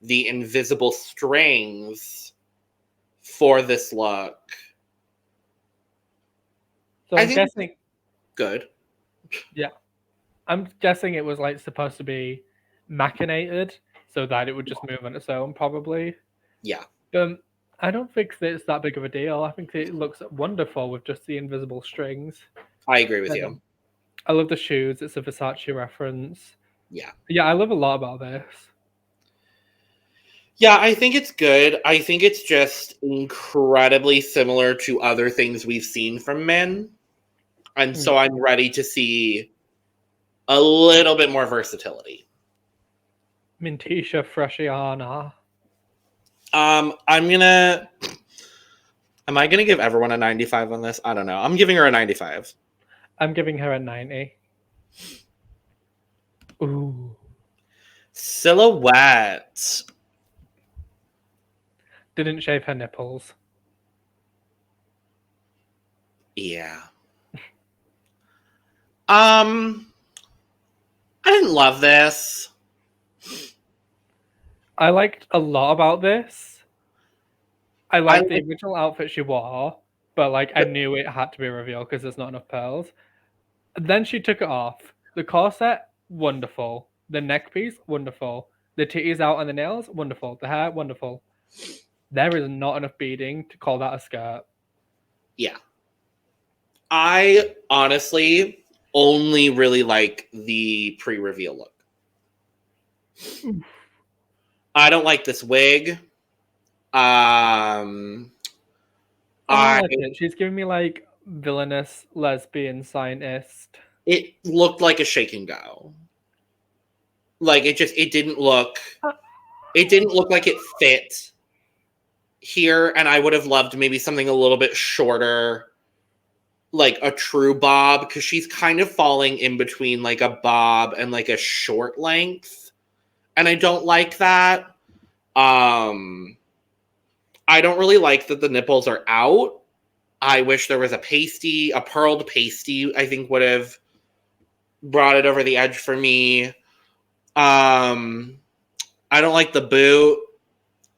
Speaker 2: the invisible strings for this look.
Speaker 1: So I'm guessing
Speaker 2: good.
Speaker 1: Yeah. I'm guessing it was supposed to be machinated so that it would just move on its own, probably.
Speaker 2: Yeah.
Speaker 1: I don't think it's that big of a deal. I think it looks wonderful with just the invisible strings.
Speaker 2: I agree with you.
Speaker 1: I love the shoes. It's a Versace reference.
Speaker 2: Yeah.
Speaker 1: Yeah, I love a lot about this.
Speaker 2: Yeah, I think it's good. I think it's just incredibly similar to other things we've seen from men. And so I'm ready to see a little bit more versatility.
Speaker 1: Mintisha Freshiana.
Speaker 2: Am I gonna give everyone a 95 on this? I don't know. I'm giving her a 95.
Speaker 1: I'm giving her a 90. Ooh.
Speaker 2: Xilhouete.
Speaker 1: Didn't shave her nipples.
Speaker 2: Yeah. I didn't love this.
Speaker 1: I liked a lot about this. I liked the original outfit she wore, but like I knew it had to be revealed because there's not enough pearls. Then she took it off. The corset, wonderful. The neck piece, wonderful. The titties out and the nails, wonderful. The hair, wonderful. There is not enough beading to call that a skirt.
Speaker 2: Yeah. I honestly only really like the pre-reveal look. I don't like this wig. I
Speaker 1: like it. She's giving me like villainous lesbian scientist.
Speaker 2: It looked like a shake and go. Like it didn't look like it fit here, and I would have loved maybe something a little bit shorter, like a true bob, because she's kind of falling in between like a bob and like a short length, and I don't like that. I don't really like that the nipples are out. I wish there was a pearled pasty, I think would have brought it over the edge for me. I don't like the boot.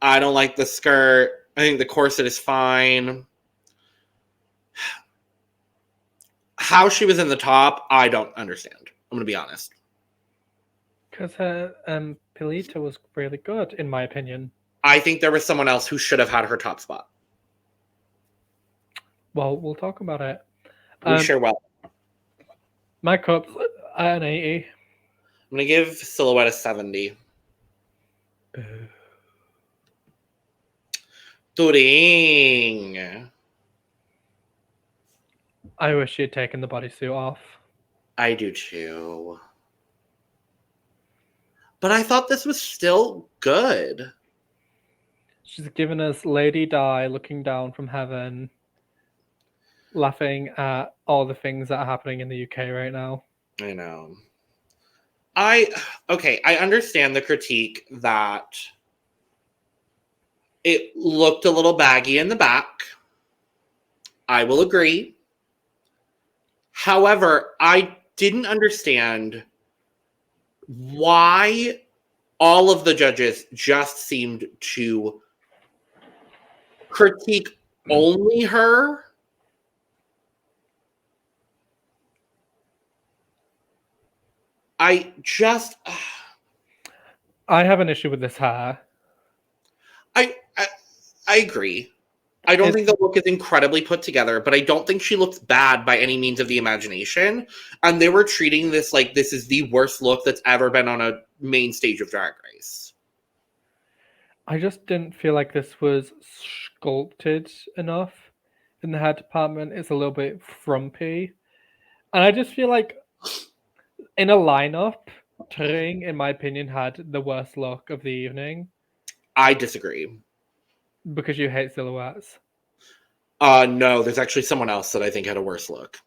Speaker 2: I don't like the skirt. I think the corset is fine. How she was in the top, I don't understand. I'm going to be honest.
Speaker 1: Because her Pilita was really good, in my opinion.
Speaker 2: I think there was someone else who should have had her top spot.
Speaker 1: Well, we'll talk about it.
Speaker 2: We sure will.
Speaker 1: My cup's at an 80.
Speaker 2: I'm going to give Xilhouete a 70. Turing.
Speaker 1: I wish she had taken the bodysuit off.
Speaker 2: I do too. But I thought this was still good.
Speaker 1: She's given us Lady Di looking down from heaven, laughing at all the things that are happening in the UK right now.
Speaker 2: I know. I understand the critique that it looked a little baggy in the back. I will agree. However, I didn't understand why all of the judges just seemed to critique only her. I have
Speaker 1: an issue with this hair.
Speaker 2: I agree. I don't think the look is incredibly put together, but I don't think she looks bad by any means of the imagination. And they were treating this like this is the worst look that's ever been on a main stage of Drag Race.
Speaker 1: I just didn't feel like this was sculpted enough in the hair department. It's a little bit frumpy. And I just feel like in a lineup, Turing, in my opinion, had the worst look of the evening.
Speaker 2: I disagree.
Speaker 1: Because you hate silhouettes?
Speaker 2: No, there's actually someone else that I think had a worse look.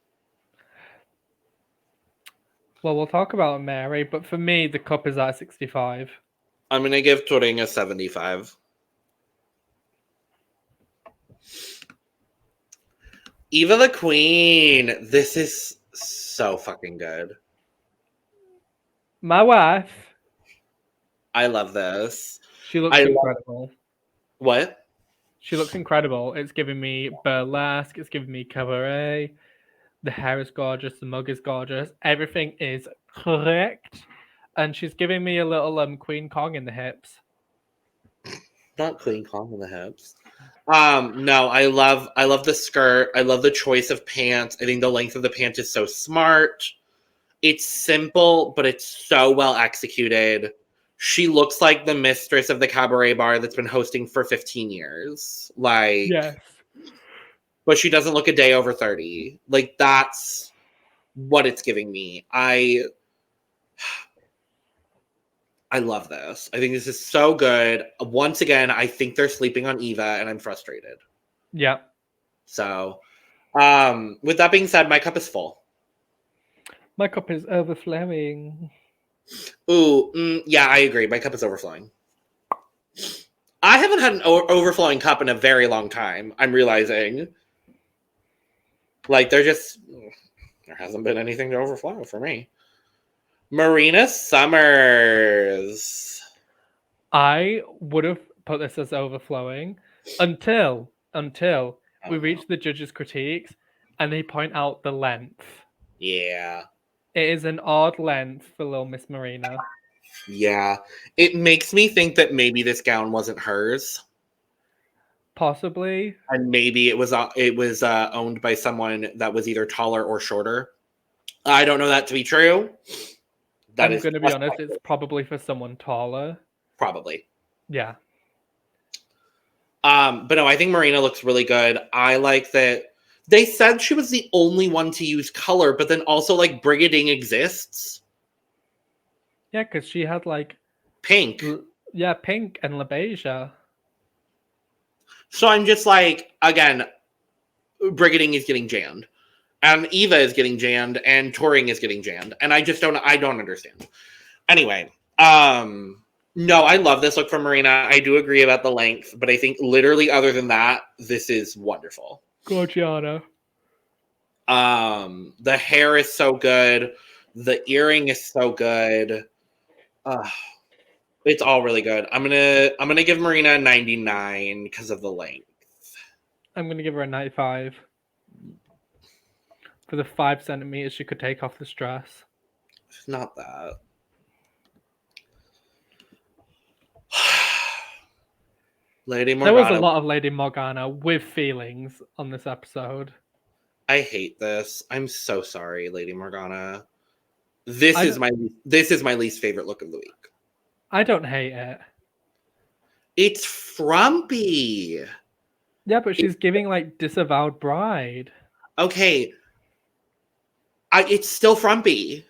Speaker 1: Well, we'll talk about Mary, but for me, the cup is at 65.
Speaker 2: I'm going to give Turing a 75. Eva Le Queen. This is so fucking good.
Speaker 1: My wife.
Speaker 2: I love this.
Speaker 1: She looks incredible.
Speaker 2: What?
Speaker 1: She looks incredible. It's giving me burlesque. It's giving me cabaret. The hair is gorgeous. The mug is gorgeous. Everything is correct. And she's giving me a little Queen Kong in the hips.
Speaker 2: Not Queen Kong in the hips. No, I love the skirt. I love the choice of pants. I think the length of the pant is so smart. It's simple, but it's so well executed. She looks like the mistress of the cabaret bar that's been hosting for 15 years. Like,
Speaker 1: yes.
Speaker 2: But she doesn't look a day over 30. Like, that's what it's giving me. I love this. I think this is so good. Once again, I think they're sleeping on Eva, and I'm frustrated.
Speaker 1: Yeah.
Speaker 2: So, with that being said, my cup is full.
Speaker 1: My cup is overflowing.
Speaker 2: Ooh, yeah, I agree. My cup is overflowing. I haven't had an overflowing cup in a very long time, I'm realizing. Like, there hasn't been anything to overflow for me. Marina Summers.
Speaker 1: I would have put this as overflowing until we reach the judges' critiques and they point out the length.
Speaker 2: Yeah.
Speaker 1: It is an odd length for Little Miss Marina.
Speaker 2: Yeah. It makes me think that maybe this gown wasn't hers.
Speaker 1: Possibly.
Speaker 2: And maybe it was owned by someone that was either taller or shorter. I don't know that to be true.
Speaker 1: I'm going to be honest, it's probably for someone taller.
Speaker 2: Probably.
Speaker 1: Yeah.
Speaker 2: But no, I think Marina looks really good. I like that they said she was the only one to use color, but then also like Brigiding exists.
Speaker 1: Yeah, because she had like
Speaker 2: pink.
Speaker 1: Pink and LaBeija.
Speaker 2: So I'm just like, again, Brigiding is getting jammed. And Eva is getting jammed, and Turing is getting jammed. And I don't understand. Anyway, no, I love this look from Marina. I do agree about the length, but I think literally other than that, this is wonderful.
Speaker 1: Gorgiana.
Speaker 2: The hair is so good. The earring is so good. It's all really good. I'm gonna give Marina a 99 because of the length.
Speaker 1: I'm gonna give her a 95 for the 5 centimeters she could take off this dress.
Speaker 2: It's not that. Lady Morgana.
Speaker 1: There was a lot of Lady Morgana with feelings on this episode.
Speaker 2: I hate this. I'm so sorry, Lady Morgana. This is my least favorite look of the week.
Speaker 1: I don't hate it.
Speaker 2: It's frumpy.
Speaker 1: Yeah, but she's giving like disavowed bride.
Speaker 2: Okay. It's still frumpy.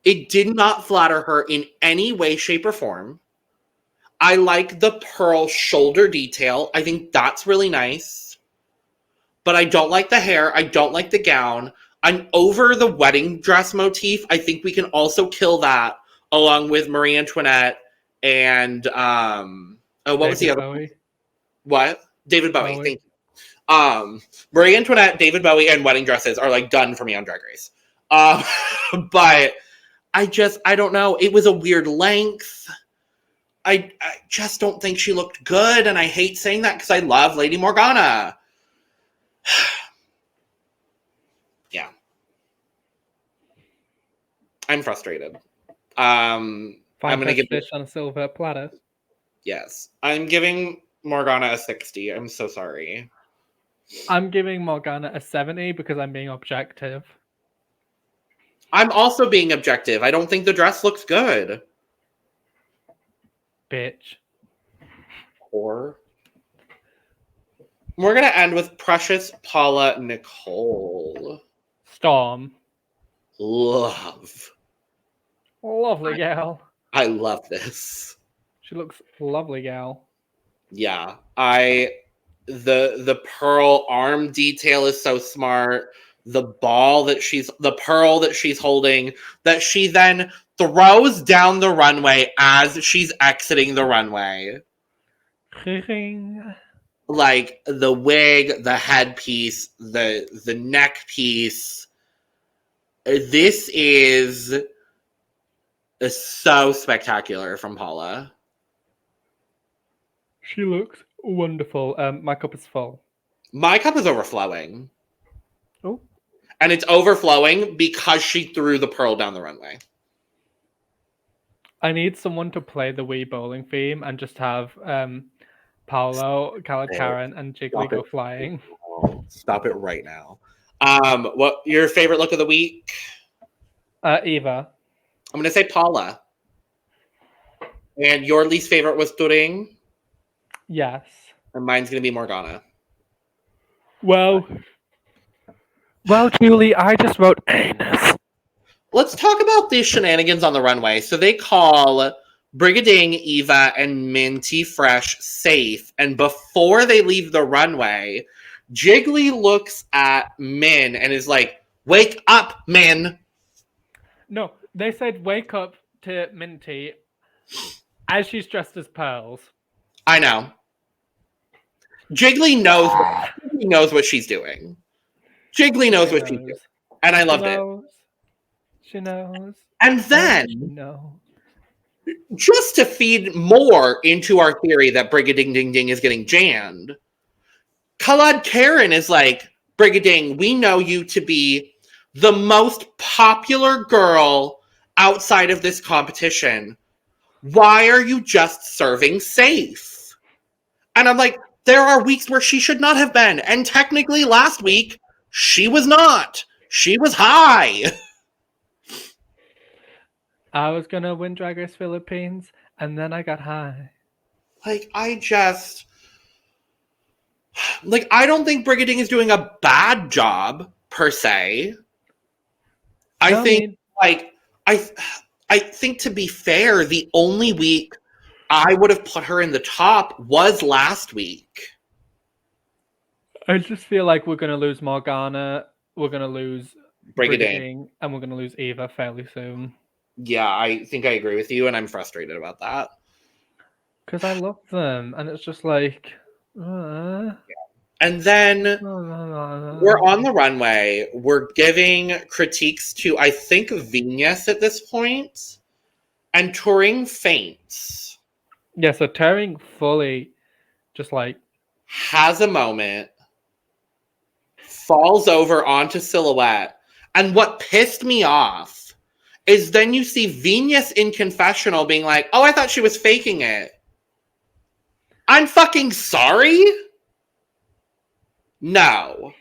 Speaker 2: It did not flatter her in any way, shape, or form. I like the pearl shoulder detail. I think that's really nice. But I don't like the hair. I don't like the gown. I'm over the wedding dress motif. I think we can also kill that along with Marie Antoinette and what was the other one? What? David Bowie. Thank you. Marie Antoinette, David Bowie, and wedding dresses are like done for me on Drag Race. But I don't know. It was a weird length. I just don't think she looked good, and I hate saying that because I love Lady Morgana. Yeah. I'm frustrated. I'm gonna give
Speaker 1: fish on a silver platter.
Speaker 2: Yes. I'm giving Morgana a 60. I'm so sorry.
Speaker 1: I'm giving Morgana a 70 because I'm being objective.
Speaker 2: I'm also being objective. I don't think the dress looks good.
Speaker 1: Bitch.
Speaker 2: Or we're gonna end with Precious Paula Nicole.
Speaker 1: Storm.
Speaker 2: Love.
Speaker 1: Lovely gal.
Speaker 2: I love this.
Speaker 1: She looks lovely gal.
Speaker 2: Yeah. The pearl arm detail is so smart. The pearl that she's holding, that she then throws down the runway as she's exiting the runway. Like the wig, the headpiece, the neck piece. This is so spectacular from Paula.
Speaker 1: She looks wonderful. My cup is full.
Speaker 2: My cup is overflowing.
Speaker 1: Oh.
Speaker 2: And it's overflowing because she threw the pearl down the runway.
Speaker 1: I need someone to play the Wii bowling theme and just have Paolo, Karen, and Jiggly go flying.
Speaker 2: Stop it right now. What your favorite look of the week?
Speaker 1: Eva.
Speaker 2: I'm gonna say Paula. And your least favorite was Turing?
Speaker 1: Yes.
Speaker 2: And mine's gonna be Morgana.
Speaker 1: Well, Julie, I just wrote anus.
Speaker 2: Let's talk about these shenanigans on the runway. So they call Brigiding, Eva, and Minty Fresh safe. And before they leave the runway, Jiggly looks at Min and is like, "Wake up, Min."
Speaker 1: No, they said wake up to Minty as she's dressed as Pearls.
Speaker 2: I know. Jiggly knows what she's doing. Jiggly knows what she's doing. And I loved it.
Speaker 1: She knows.
Speaker 2: And then, just to feed more into our theory that Brigiding Ding Ding is getting jammed, Khalad Karen is like, Brigiding, we know you to be the most popular girl outside of this competition. Why are you just serving safe? And I'm like, there are weeks where she should not have been. And technically last week, she was not. She was high.
Speaker 1: I was going to win Drag Race Philippines, and then I got high.
Speaker 2: Like, I don't think Brigiding is doing a bad job, per se. I think to be fair, the only week I would have put her in the top was last week.
Speaker 1: I just feel like we're going to lose Morgana, we're going to lose Brigiding, and we're going to lose Eva fairly soon.
Speaker 2: Yeah, I think I agree with you, and I'm frustrated about that.
Speaker 1: Because I love them, and it's just like...
Speaker 2: And then we're on the runway. We're giving critiques to, I think, Viñas at this point. And Turing faints.
Speaker 1: Yeah, so Turing fully just like...
Speaker 2: has a moment, falls over onto Xilhouete. And what pissed me off is then you see Viñas in confessional being like, oh, I thought she was faking it. I'm fucking sorry? No.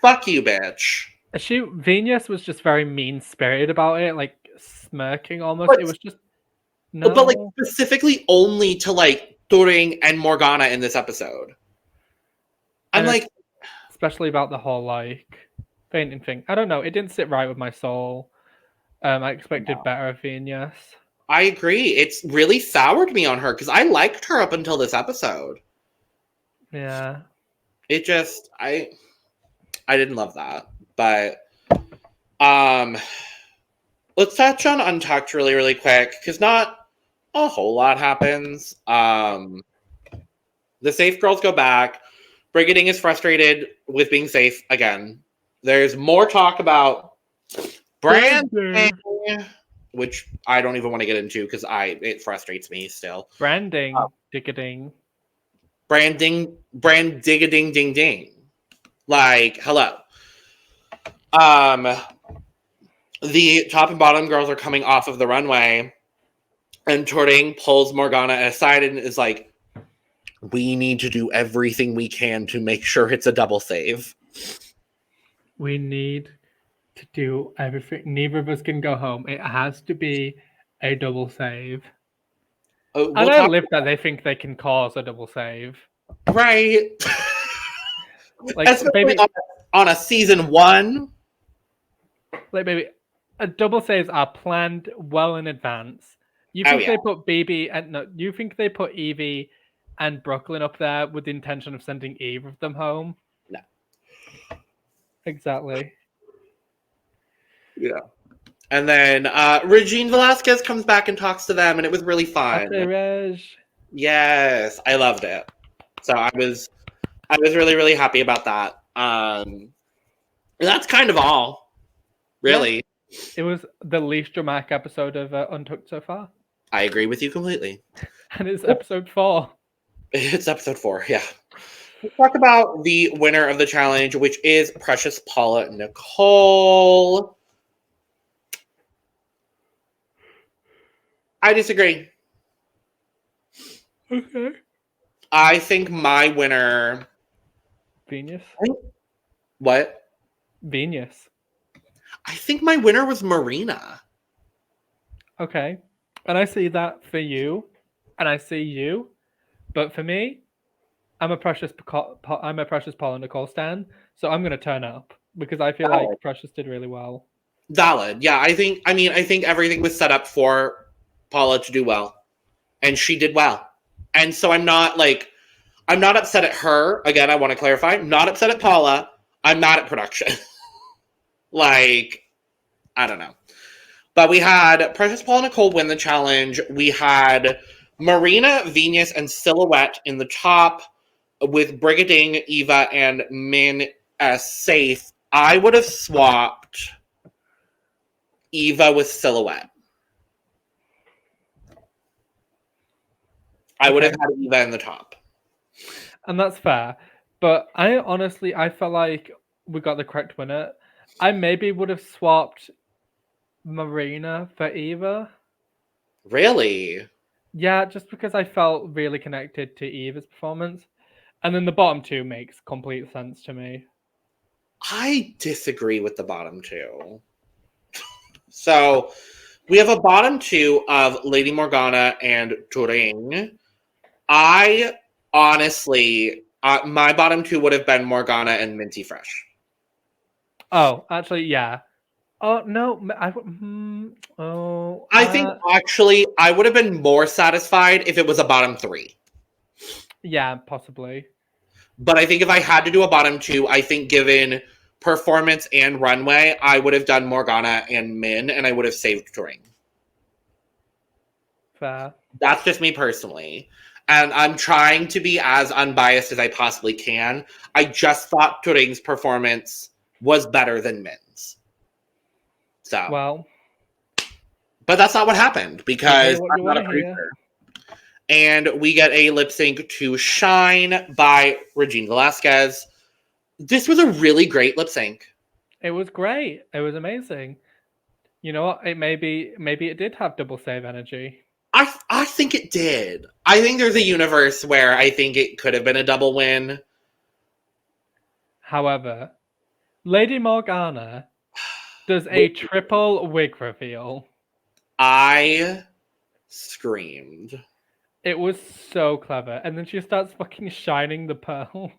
Speaker 2: Fuck you, bitch.
Speaker 1: Viñas was just very mean-spirited about it, like smirking almost. It was just... No.
Speaker 2: But like specifically only to like Turing and Morgana in this episode. I'm like...
Speaker 1: Especially about the whole like fainting thing. I don't know. It didn't sit right with my soul. I expected better of Viñas.
Speaker 2: I agree. It's really soured me on her because I liked her up until this episode.
Speaker 1: Yeah.
Speaker 2: It just I didn't love that. But let's touch on Untucked really, really quick because not a whole lot happens. The safe girls go back. Brigiding is frustrated with being safe again. There's more talk about branding, which I don't even want to get into because it frustrates me still.
Speaker 1: Branding, digging.
Speaker 2: Branding, digging, ding, ding. Like, hello. The top and bottom girls are coming off of the runway, and Turing pulls Morgana aside and is like, we need to do everything we can to make sure it's a double save.
Speaker 1: We need to do everything. Neither of us can go home. It has to be a double save. And I live that they think they can cause a double save.
Speaker 2: Right.
Speaker 1: Like, baby,
Speaker 2: on a season 1.
Speaker 1: Like, baby, double saves are planned well in advance. You think they put BB and no? You think they put Evie and Brooklyn up there with the intention of sending either of them home?
Speaker 2: No.
Speaker 1: Exactly.
Speaker 2: Yeah. And then Regine Velasquez comes back and talks to them, and it was really fun. Yes, I loved it. So I was really, really happy about that. And that's kind of all, really.
Speaker 1: Yeah. It was the least dramatic episode of Untucked so far.
Speaker 2: I agree with you completely.
Speaker 1: And it's episode 4.
Speaker 2: It's episode 4, yeah. Let's talk about the winner of the challenge, which is Precious Paula Nicole. I disagree.
Speaker 1: Okay.
Speaker 2: I think my winner...
Speaker 1: Viñas?
Speaker 2: What?
Speaker 1: Viñas.
Speaker 2: I think my winner was Marina.
Speaker 1: Okay. And I see that for you. And I see you. But for me, I'm a Precious Paula Nicole stan. So I'm going to turn up. Because I feel like Precious did really well.
Speaker 2: Valid. Yeah, I think everything was set up for Paula to do well. And she did well. And so I'm not upset at her. Again, I want to clarify. I'm not upset at Paula. I'm mad at production. Like, I don't know. But we had Precious Paula Nicole win the challenge. We had Marina, Viñas, and Xilhouete in the top, with Brigiding, Eva, and Min as safe. I would have swapped Eva with Xilhouete. I would have had Eva in the top.
Speaker 1: And that's fair. But I felt like we got the correct winner. I maybe would have swapped Marina for Eva.
Speaker 2: Really?
Speaker 1: Yeah, just because I felt really connected to Eva's performance. And then the bottom two makes complete sense to me.
Speaker 2: I disagree with the bottom two. So we have a bottom two of Lady Morgana and Turing. I honestly, my bottom two would have been Morgana and Minty Fresh.
Speaker 1: Oh, actually, yeah. Oh no,
Speaker 2: I think actually I would have been more satisfied if it was a bottom three.
Speaker 1: Yeah, possibly.
Speaker 2: But I think if I had to do a bottom two, I think given performance and runway, I would have done Morgana and Min, and I would have saved Turing.
Speaker 1: Fair.
Speaker 2: That's just me personally. And I'm trying to be as unbiased as I possibly can. I just thought Turing's performance was better than Min's. So.
Speaker 1: Well.
Speaker 2: But that's not what happened, because I'm not a producer. And we get a lip sync to Shine by Regina Velasquez. This was a really great lip sync.
Speaker 1: It was great. It was amazing. You know what? Maybe it did have double save energy.
Speaker 2: I think it did. I think there's a universe where I think it could have been a double win.
Speaker 1: However, Lady Morgana does a triple wig reveal.
Speaker 2: I screamed.
Speaker 1: It was so clever. And then she starts fucking shining the pearls.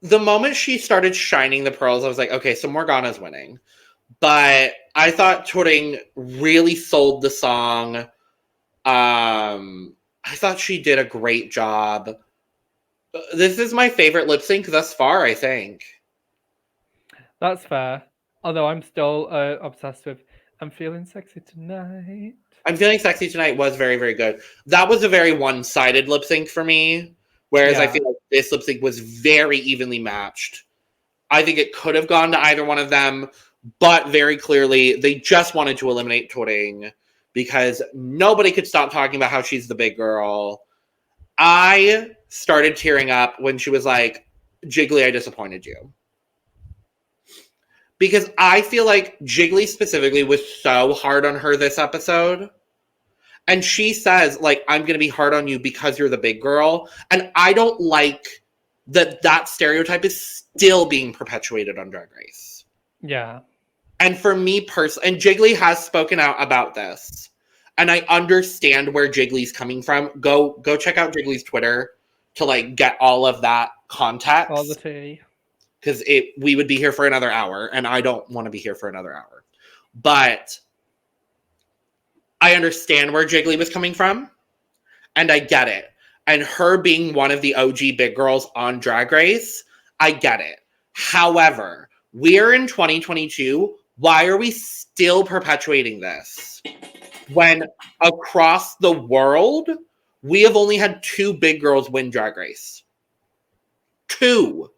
Speaker 2: The moment she started shining the pearls, I was like, okay, so Morgana's winning. But I thought Turing really sold the song. I thought she did a great job. This is my favorite lip sync thus far, I think.
Speaker 1: That's fair. Although I'm still obsessed with I'm Feeling Sexy Tonight.
Speaker 2: I'm Feeling Sexy Tonight was very, very good. That was a very one-sided lip sync for me. Whereas I feel like this lip sync was very evenly matched. I think it could have gone to either one of them, but very clearly they just wanted to eliminate Turing because nobody could stop talking about how she's the big girl. I started tearing up when she was like, Jiggly, I disappointed you. Because I feel like Jiggly specifically was so hard on her this episode. And she says, like, I'm going to be hard on you because you're the big girl. And I don't like that stereotype is still being perpetuated on Drag Race.
Speaker 1: Yeah.
Speaker 2: And for me personally, and Jiggly has spoken out about this. And I understand where Jiggly's coming from. Go check out Jiggly's Twitter to, like, get all of that context.
Speaker 1: All the tea.
Speaker 2: Because we would be here for another hour. And I don't want to be here for another hour. But I understand where Jiggly was coming from, and I get it. And her being one of the OG big girls on Drag Race, I get it. However, we're in 2022. Why are we still perpetuating this? When across the world, we have only had 2 big girls win Drag Race. 2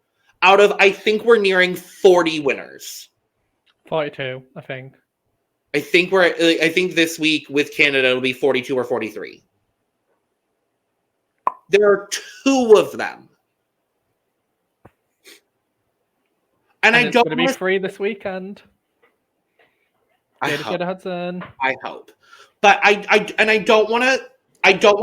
Speaker 2: out of, I think we're nearing 40 winners.
Speaker 1: 42, I think.
Speaker 2: I think this week with Canada it'll be 42 or 43. There are 2 of them. And I
Speaker 1: it's
Speaker 2: don't
Speaker 1: going to be free this weekend. I hope. But I don't want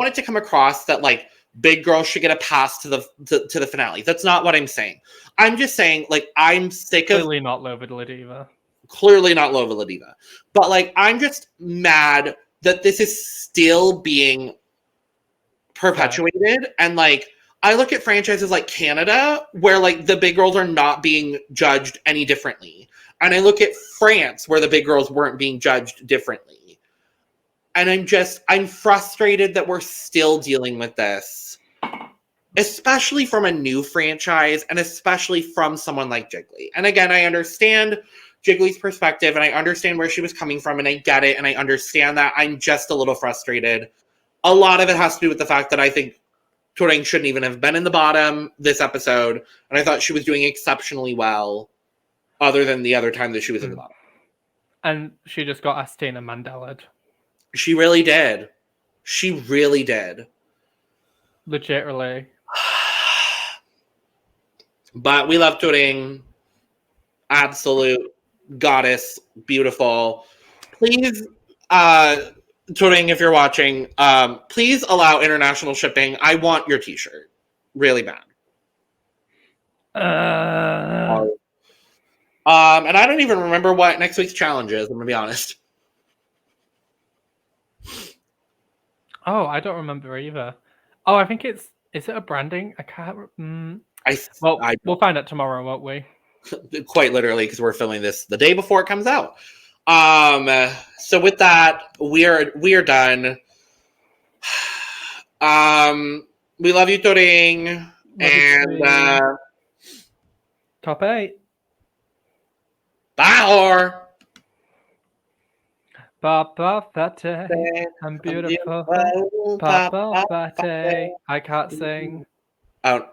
Speaker 1: it to come across that like big girls should get a pass to the finale. That's not what I'm saying. I'm just saying like I'm sick of Clearly not Lova La Diva.
Speaker 2: Clearly not Lova La Diva. But, like, I'm just mad that this is still being perpetuated. And, like, I look at franchises like Canada where, like, the big girls are not being judged any differently. And I look at France where the big girls weren't being judged differently. And I'm frustrated that we're still dealing with this. Especially from a new franchise and especially from someone like Jiggly. And again, I understand Jiggly's perspective, and I understand where she was coming from, and I get it, and I understand that. I'm just a little frustrated a lot of it has to do with the fact that I think Turing shouldn't even have been in the bottom this episode, and I thought she was doing exceptionally well, other than the other time that she was in the bottom.
Speaker 1: And she just got Astina Mandela'd.
Speaker 2: She really did. She really did.
Speaker 1: Legitimately.
Speaker 2: But we love Turing. Absolute goddess. Beautiful. Please, Turing, if you're watching, please allow international shipping. I want your t-shirt. Really bad. And I don't even remember what next week's challenge is, I'm going to be honest.
Speaker 1: Oh, I don't remember either. Oh, I think is it a branding? I can't. We'll find out tomorrow, won't we?
Speaker 2: Quite literally, because we're filming this the day before it comes out. So with that, we are done. We love you, Turing. And
Speaker 1: top 8.
Speaker 2: Bye.
Speaker 1: Papa Fate, I'm beautiful. Papa Fate. I can't sing.
Speaker 2: Oh.